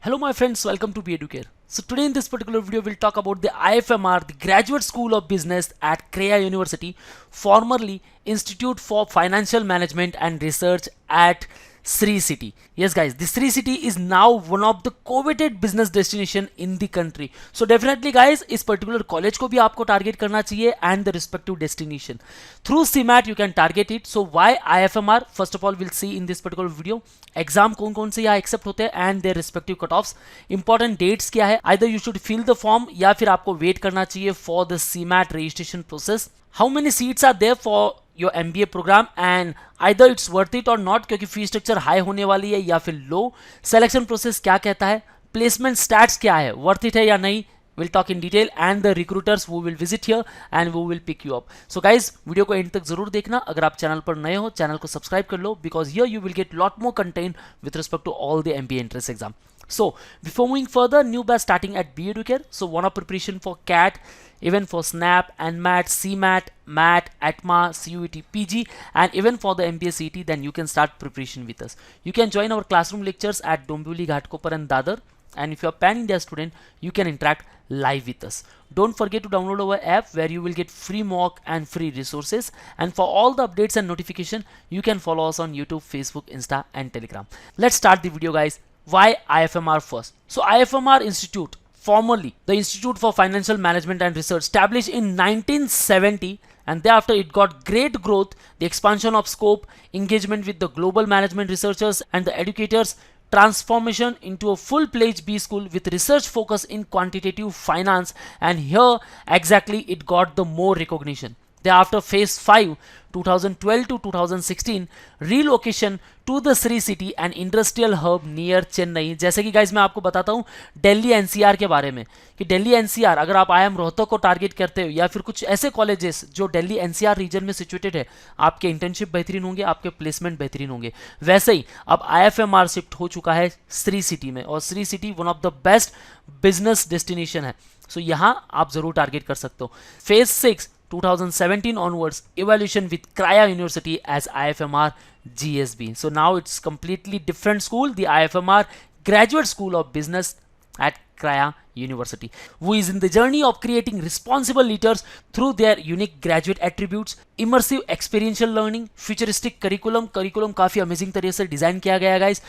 Hello my friends, welcome to BEducare. So today in this particular video we'll talk about the IFMR, the Graduate School of Business at CREA University, formerly Institute for Financial Management and Research at Sri City. Yes guys, the Sri City is now one of the coveted business destination in the country. So definitely guys, इस particular college को भी आपको target करना चाहिए and the respective destination. Through CMAT you can target it. So why IFMR? First of all we'll see in this particular video. Exam कौन कौन से यहाँ एक्सेप्ट होते हैं and their respective cut offs, important dates क्या है, either you should fill the form या फिर आपको वेट करना चाहिए for the CMAT registration process, how many seats are there for your MBA programme and either it's worth it और not, क्योंकि fee structure high होने वाली है या फिर लो, सिलेक्शन प्रोसेस क्या कहता है, प्लेसमेंट स्टैट्स क्या है, वर्थ इट है या नहीं. We'll talk in detail and the recruiters who will visit here and who will pick you up. So guys, video को एंड तक जरूर देखना. अगर आप चैनल पर नए हो, चैनल को सब्सक्राइब कर लो because here you will get lot more content with respect to all the MBA entrance exam. So before moving further, new batch starting at BEducare. So one of preparation for CAT, even for SNAP, NMAT, CMAT, MAT, ATMA, CUET, PG, and even for the MBA CET, then you can start preparation with us. You can join our classroom lectures at Dombivli, Ghatkopar and Dadar. And if you're a pan-India student, you can interact live with us. Don't forget to download our app where you will get free mock and free resources. And for all the updates and notification, you can follow us on YouTube, Facebook, Insta and Telegram. Let's start the video guys. Why IFMR first? So IFMR Institute, formerly the Institute for Financial Management and Research, established in 1970, and thereafter it got great growth, the expansion of scope, engagement with the global management researchers and the educators, transformation into a full-fledged B school with research focus in quantitative finance, and here exactly it got the more recognition. Thereafter phase 5 2012 to 2016 relocation to the Sri City and industrial hub near Chennai. जैसे कि guys मैं आपको बताता हूँ Delhi NCR के बारे में कि दिल्ली एनसीआर अगर आप IIM रोहतक को टारगेट करते हो या फिर कुछ ऐसे कॉलेजेस जो दिल्ली एनसीआर रीजन में सिचुएटेड है, आपके इंटर्नशिप बेहतरीन होंगे, आपके प्लेसमेंट बेहतरीन होंगे. वैसे ही अब IFMR शिफ्ट हो चुका है श्री सिटी में और Shri city one of the best business destination है. सो यहाँ आप जरूर टारगेट कर सकते हो. Phase 6 2017 onwards evaluation with CREA University as IFMR GSB. So now it's completely different school, the IFMR Graduate School of Business at CREA University, who is in the journey of creating responsible leaders through their unique graduate attributes, immersive experiential learning, futuristic curriculum काफी amazing तरीके से design किया गया है guys.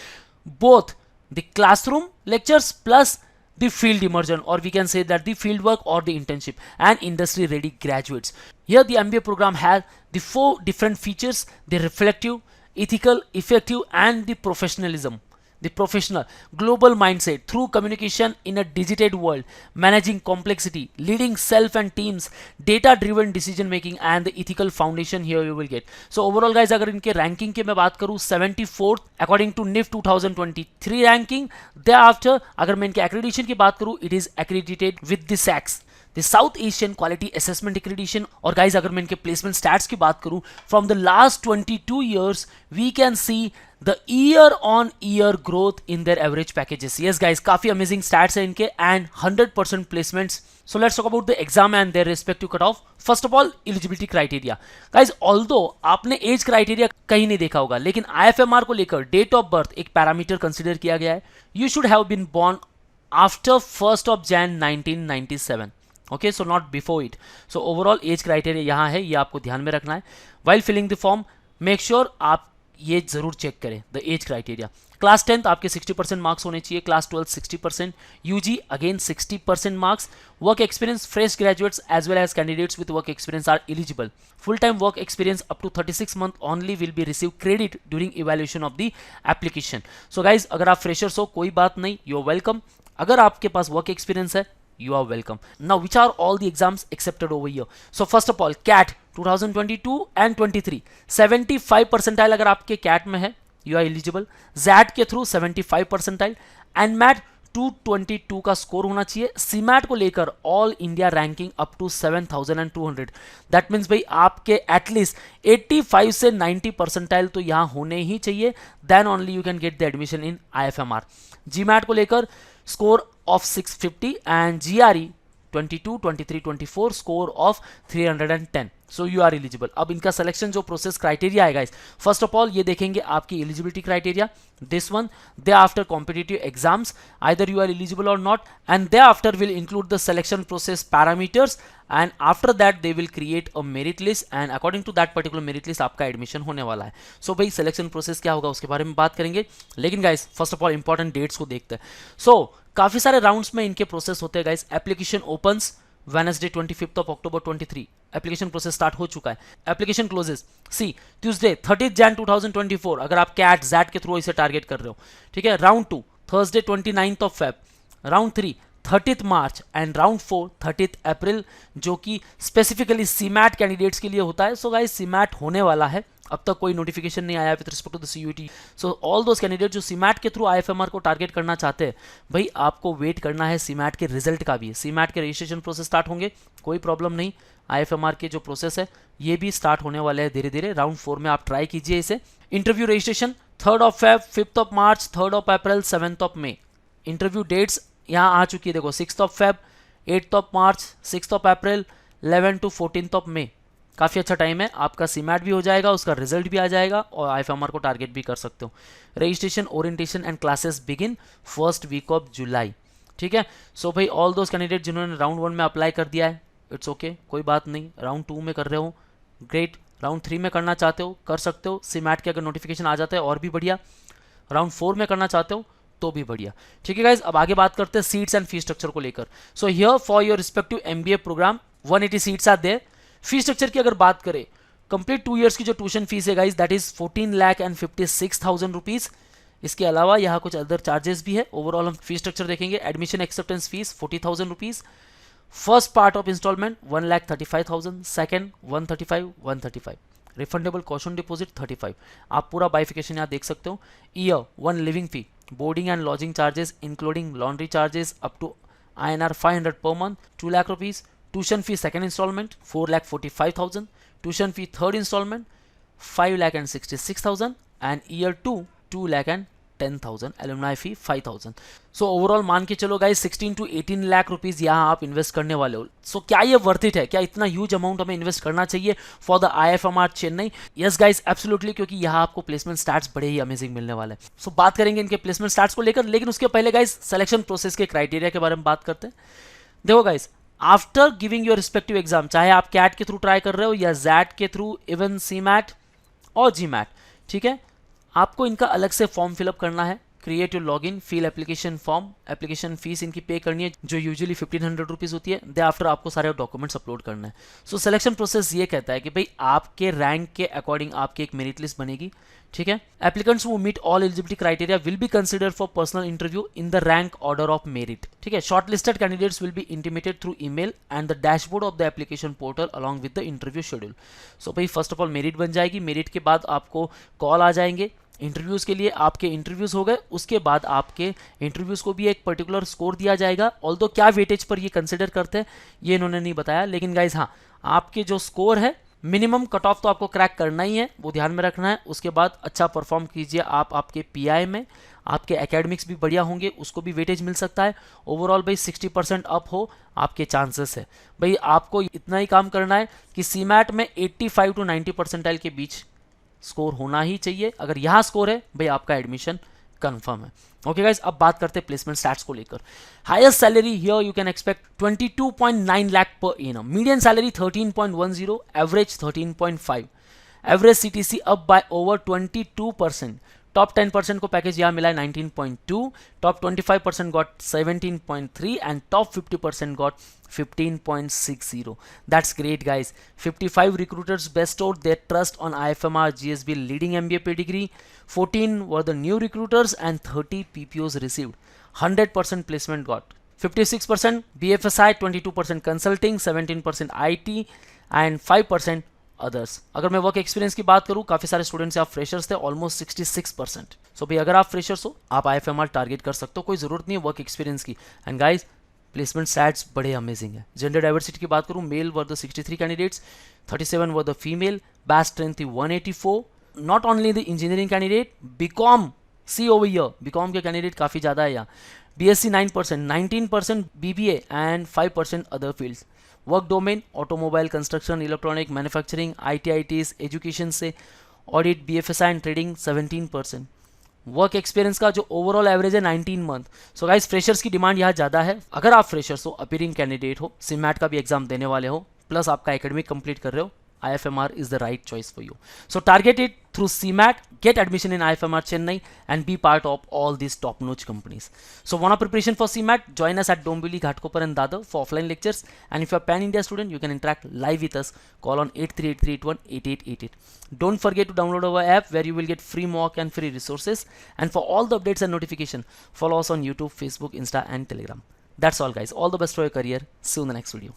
Both the classroom lectures plus the field immersion, or we can say that the field work or the internship, and industry ready graduates. Here the MBA program has the 4 different features: the reflective, ethical, effective and the professionalism. The professional global mindset through communication in a digital world, managing complexity, leading self and teams, data driven decision making and the ethical foundation here you will get. So overall guys, अगर इनके ranking की मैं बात करूँ 74th according to NIF 2023 ranking. thereafter अगर मैं इनके accreditation की बात करूँ, it is accredited with the SACS, the South Asian Quality Assessment Accreditation. और गाइज अगर मैं इनके प्लेसमेंट स्टैट्स की बात करूं, from the last 22 years we can see the year on year growth in their average packages. Yes guys, काफी amazing stats है इनके and 100% placements. So let's talk about the exam and their respective cutoff. First of all, eligibility criteria. Guys, although आपने age criteria कहीं नहीं देखा होगा, लेकिन IFMR को लेकर डेट ऑफ बर्थ एक पैरामीटर कंसिडर किया गया है. You should have been born after 1st of Jan 1997. Okay, so not before it. So overall age criteria यहाँ है, ये आपको ध्यान में रखना है. While filling the form make sure आप ये जरूर चेक करें the age criteria. Class 10th आपके 60% मार्क्स होने चाहिए, class 12 60%, UG again 60% marks. Work experience, fresh graduates as well as candidates with work experience are eligible. Full time work experience up to 36 month only will be receive credit during evaluation of the application. So guys अगर आप freshers हो कोई बात नहीं, you are welcome. अगर आपके पास work experience है, you are welcome. Now which are all the exams accepted over here? So first of all CAT 2022 and 23 75 percentile अगर आपके CAT में है, you are eligible. ZAT के थ्रू 75 percentile, NMAT 222 का स्कोर होना चाहिए. CMAT को लेकर all India ranking up to 7200. That means भाई आपके एटलीस्ट 85 से 90 परसेंटाइल तो यहाँ होने ही चाहिए, then only you can get the admission in IFMR. GMAT को लेकर score of 650 and GRE 22, 23, 24 score of 310, so you are eligible. अब इनका सिलेक्शन जो प्रोसेस क्राइटेरिया है गाइस, फर्स्ट ऑफ ऑल ये देखेंगे आपकी eligibility criteria, this one, they after competitive exams either you are eligible और not, and they after will include the selection process parameters, and after that they will create a merit list, and according to that particular merit list आपका admission होने वाला है। So भाई selection process क्या होगा उसके बारे में बात करेंगे, लेकिन guys first of all important dates को देखते हैं। सो काफी सारे राउंड्स में इनके प्रोसेस होते हैं guys. Application opens Wednesday 25th of October 23, application process start हो चुका है। एप्लीकेशन क्लोजेस सी ट्यूसडे 30th Jan 2024, अगर आप कैट जैट के थ्रू इसे टारगेट कर रहे हो, ठीक है। Round 2 Thursday 29th of Feb, round 3 30th March and round 4 30th April, जो कि स्पेसिफिकली सीमैट कैंडिडेट्स के लिए होता है। सो गाइस सीमैट होने वाला है, अब तक कोई नोटिफिकेशन नहीं आया with respect to the CUET. So all those candidate जो सीमैट के थ्रू आईएफएमआर को टारगेट करना चाहते हैं, भाई आपको वेट करना है सीमैट के रिजल्ट का भी। सीमैट के रजिस्ट्रेशन प्रोसेस स्टार्ट होंगे, कोई प्रॉब्लम नहीं। आईएफएमआर के जो प्रोसेस है ये भी स्टार्ट होने वाले हैं धीरे धीरे। राउंड 4 में आप ट्राई कीजिए इसे। Interview registration 3rd of Feb, 5th of March, 3rd of April, 7th of May। Interview dates यहाँ आ चुकी है, देखो 6th of Feb, 8th of March, 6th of April, 11 to 14th of May। काफ़ी अच्छा टाइम है, आपका सीमैट भी हो जाएगा, उसका रिजल्ट भी आ जाएगा और आईएफएमआर को टारगेट भी कर सकते हो। Registration, orientation and classes begin first week of July, ठीक है। सो भाई ऑल दोज कैंडिडेट जिन्होंने राउंड 1 में अप्लाई कर दिया है, इट्स ओके, कोई बात नहीं। राउंड 2 में कर रहे हो, ग्रेट। राउंड 3 में करना चाहते हो कर सकते हो, सीमैट के अगर नोटिफिकेशन आ जाता है और भी बढ़िया। राउंड 4 में करना चाहते हो तो भी बढ़िया, ठीक है गाइज। अब आगे बात करते हैं सीट्स एंड फी स्ट्रक्चर को लेकर। So here for your respective MBA programme 180 seats are there. Fee structure की अगर बात करें, कंप्लीट 2 इयर्स की जो ट्यूशन फीस है गाइज दैट इज 14,56,000 रुपीज। इसके अलावा यहाँ कुछ अदर चार्जेस भी है। ओवरऑल हम फी स्ट्रक्चर देखेंगे, admission acceptance fees 40,000 rupees, first part of instalment 1,35,000, second 135, 135, refundable caution deposit 35। आप पूरा बाइफिकेशन यहाँ देख सकते हो। Year 1 living fee, boarding and lodging charges including laundry charges up to INR 500 per month, 2 lakh rupees। Tuition fee second instalment 4,45,000, tuition fee third instalment 5,66,000 and year 2 2,10,000, alumni fee 5,000। So overall मान के चलो guys 16 to 18 lakh rupees यहाँ आप invest करने वाले हो। सो क्या ये वर्थ इट है? क्या इतना ह्यूज अमाउंट हमें इन्वेस्ट करना चाहिए for the IFMR Chennai? Yes guys absolutely, क्योंकि यहाँ आपको प्लेसमेंट स्टार्ट्स बड़े ही अमेजिंग मिलने वाले हैं। सो बात करेंगे इनके प्लेसमेंट स्टार्ट्स को लेकर, लेकिन उसके पहले गाइस सिलेक्शन प्रोसेस के क्राइटेरिया के बारे में बात करते हैं। देखो guys, after giving your respective exam, चाहे आप कैट के थ्रू ट्राई कर रहे हो या जैट के थ्रू, इवन सीमैट और जीमैट, ठीक है, आपको इनका अलग से फॉर्म फिलअप करना है। Create your login, fill application form, application fees इनकी पे करनी है जो यूजुअली 1500 रुपीज़ होती है। दे आफ्टर आपको सारे डॉक्यूमेंट्स अपलोड करना है। सो सिलेक्शन प्रोसेस ये कहता है कि भाई आपके रैंक के अकॉर्डिंग आपकी एक मेरिट लिस्ट बनेगी, ठीक है। Applicants who meet all eligibility criteria will be consider for personal interview in the rank order of merit, ठीक है। Short listed candidates will be intimated through email and the dashboard of the application portal along with the interview schedule. So भाई first of all merit बन जाएगी, merit के बाद आपको call आ जाएंगे interviews के लिए। आपके इंटरव्यूज़ हो गए, उसके बाद आपके इंटरव्यूज़ को भी एक पर्टिकुलर स्कोर दिया जाएगा। ऑल्दो क्या वेटेज पर ये कंसिडर करते हैं ये इन्होंने नहीं बताया, लेकिन गाइज हाँ, आपके जो स्कोर है मिनिमम कट ऑफ तो आपको क्रैक करना ही है, वो ध्यान में रखना है। उसके बाद अच्छा परफॉर्म कीजिए आप आपके पीआई में, आपके एकेडमिक्स भी बढ़िया होंगे, उसको भी वेटेज मिल सकता है। ओवरऑल भाई 60% अप हो आपके चांसेस है। भाई आपको इतना ही काम करना है कि सीमैट में 85 to 90 परसेंटाइल के बीच स्कोर होना ही चाहिए। अगर यहाँ स्कोर है भाई आपका एडमिशन कंफर्म है। ओके गाइस, अब बात करते हैं प्लेसमेंट स्टैट्स को लेकर। Highest salary here you can expect 22.9 lakh per annum, median salary 13.10, average 13.5, average CTC up by over 22%। Top 10% को पैकेज यहाँ मिला है 19.2, top 25% got 17.3 and top 50% got 15.60. That's great guys. 55 recruiters bestowed their trust on IFMR GSB leading MBA pedigree. 14 were the new recruiters and 30 PPOs received. 100% placement got. 56% BFSI, 22% consulting, 17% IT and 5% others. अगर मैं work experience की बात करूं, काफी सारे students आप freshers थे, almost 66%। सो भाई अगर आप फ्रेशर्स हो आप आईएफएमआर टारगेट कर सकते हो, कोई जरूरत नहीं है वर्क एक्सपीरियंस की। एंड गाइस प्लेसमेंट स्टैट्स बड़े अमेजिंग है। जेंडर डाइवर्सिटी की बात करूं, male were the 63 candidates, 37 were the female, batch strength थी 184। Not only the engineering candidate, BCom see over year, BCom के कैंडिडेट काफी ज्यादा है यहाँ। BSc 9%, 19% BBA and 5% other fields. Work domain automobile, construction, electronic, manufacturing, ITITs, education से audit, BFSI and trading 17%. Work experience का जो overall average है 19 month. So guys freshers की डिमांड यहाँ ज़्यादा है. अगर आप फ्रेशर्स हो, अपीयरिंग कैंडिडेट हो, सिमैट का भी एग्जाम देने वाले हो, प्लस आपका एकेडमिक कंप्लीट कर रहे हो, IFMR is the right choice for you. So target it through CMAT, get admission in IFMR Chennai and be part of all these top-notch companies. So want preparation for CMAT? Join us at Dombivli, Ghatkopar and Dadar for offline lectures. And if you're a pan-India student, you can interact live with us. Call on 8383818888. Don't forget to download our app where you will get free mock and free resources. And for all the updates and notification, follow us on YouTube, Facebook, Insta and Telegram. That's all guys. All the best for your career. See you in the next video.